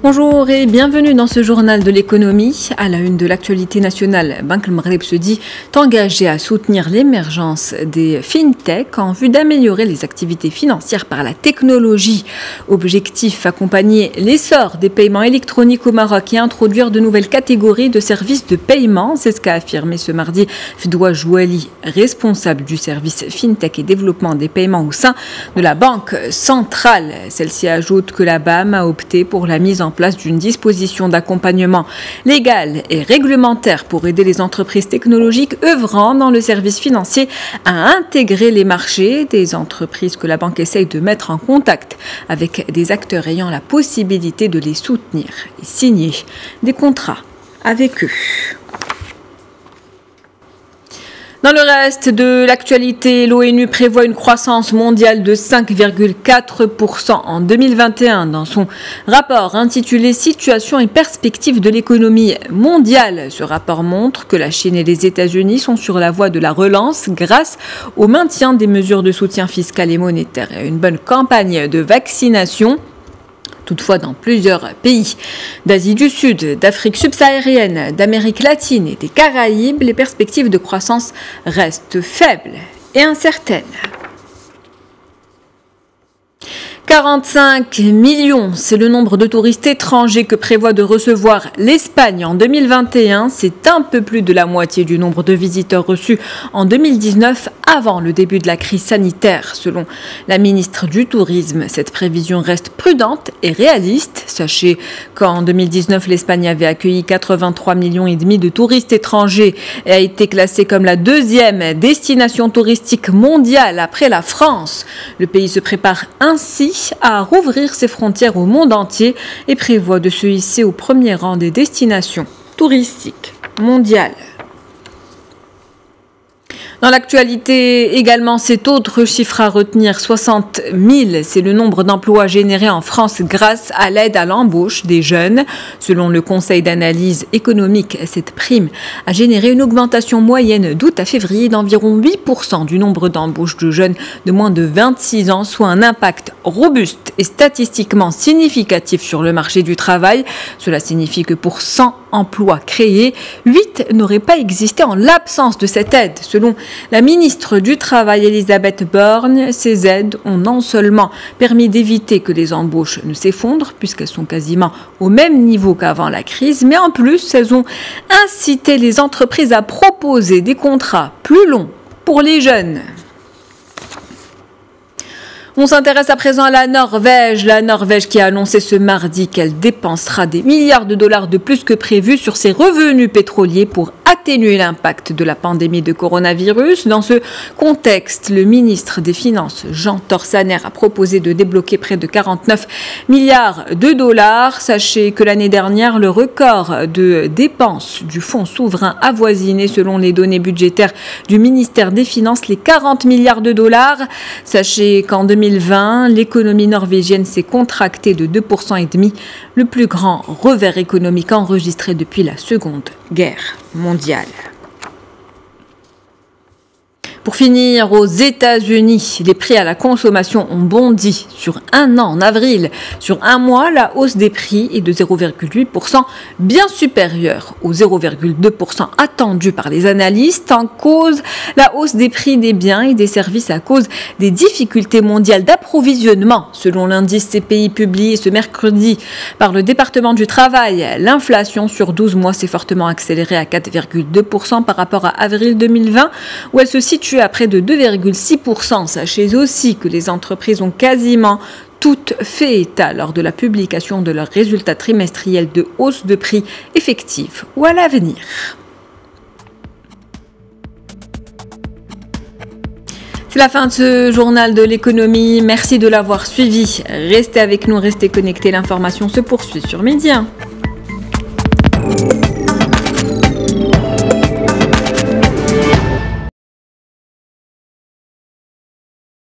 Bonjour et bienvenue dans ce journal de l'économie. À la une de l'actualité nationale, Banque Maghreb se dit engagé à soutenir l'émergence des fintech en vue d'améliorer les activités financières par la technologie. Objectif, accompagner l'essor des paiements électroniques au Maroc et introduire de nouvelles catégories de services de paiement. C'est ce qu'a affirmé ce mardi Fdoua Jouali, responsable du service fintech et développement des paiements au sein de la Banque centrale. Celle-ci ajoute que la BAM a opté pour la mise en place d'une disposition d'accompagnement légal et réglementaire pour aider les entreprises technologiques œuvrant dans le service financier à intégrer les marchés des entreprises que la banque essaye de mettre en contact avec des acteurs ayant la possibilité de les soutenir et signer des contrats avec eux. Dans le reste de l'actualité, l'ONU prévoit une croissance mondiale de 5,4% en 2021 dans son rapport intitulé « Situation et perspectives de l'économie mondiale ». Ce rapport montre que la Chine et les États-Unis sont sur la voie de la relance grâce au maintien des mesures de soutien fiscal et monétaire et à une bonne campagne de vaccination. Toutefois, dans plusieurs pays d'Asie du Sud, d'Afrique subsaharienne, d'Amérique latine et des Caraïbes, les perspectives de croissance restent faibles et incertaines. 45 millions, c'est le nombre de touristes étrangers que prévoit de recevoir l'Espagne en 2021. C'est un peu plus de la moitié du nombre de visiteurs reçus en 2019 avant le début de la crise sanitaire. Selon la ministre du Tourisme, cette prévision reste prudente et réaliste. Sachez qu'en 2019, l'Espagne avait accueilli 83,5 millions de touristes étrangers et a été classée comme la deuxième destination touristique mondiale après la France. Le pays se prépare ainsi à rouvrir ses frontières au monde entier et prévoit de se hisser au premier rang des destinations touristiques mondiales. Dans l'actualité également, cet autre chiffre à retenir, 60 000, c'est le nombre d'emplois générés en France grâce à l'aide à l'embauche des jeunes. Selon le Conseil d'analyse économique, cette prime a généré une augmentation moyenne d'août à février d'environ 8% du nombre d'embauches de jeunes de moins de 26 ans, soit un impact robuste et statistiquement significatif sur le marché du travail. Cela signifie que pour 100 emplois créés, 8 n'auraient pas existé en l'absence de cette aide. Selon la ministre du Travail, Elisabeth Borne, ces aides ont non seulement permis d'éviter que les embauches ne s'effondrent, puisqu'elles sont quasiment au même niveau qu'avant la crise, mais en plus, elles ont incité les entreprises à proposer des contrats plus longs pour les jeunes. On s'intéresse à présent à la Norvège qui a annoncé ce mardi qu'elle dépensera des milliards de dollars de plus que prévu sur ses revenus pétroliers pour atténuer l'impact de la pandémie de coronavirus. Dans ce contexte, le ministre des Finances, Jean Torsaner, a proposé de débloquer près de 49 milliards de dollars. Sachez que l'année dernière, le record de dépenses du fonds souverain avoisinait, selon les données budgétaires du ministère des Finances, les 40 milliards de dollars. Sachez qu'en 2020, l'économie norvégienne s'est contractée de 2,5%, le plus grand revers économique enregistré depuis la Seconde Guerre mondiale. Pour finir, aux États-Unis, les prix à la consommation ont bondi sur un an en avril. Sur un mois, la hausse des prix est de 0,8%, bien supérieure aux 0,2% attendus par les analystes. En cause, la hausse des prix des biens et des services à cause des difficultés mondiales d'approvisionnement. Selon l'indice CPI publié ce mercredi par le département du travail, l'inflation sur 12 mois s'est fortement accélérée à 4,2% par rapport à avril 2020, où elle se situe à près de 2,6%. Sachez aussi que les entreprises ont quasiment toutes fait état lors de la publication de leurs résultats trimestriels de hausse de prix effective ou à l'avenir. C'est la fin de ce journal de l'économie. Merci de l'avoir suivi. Restez avec nous, restez connectés. L'information se poursuit sur Midi 1.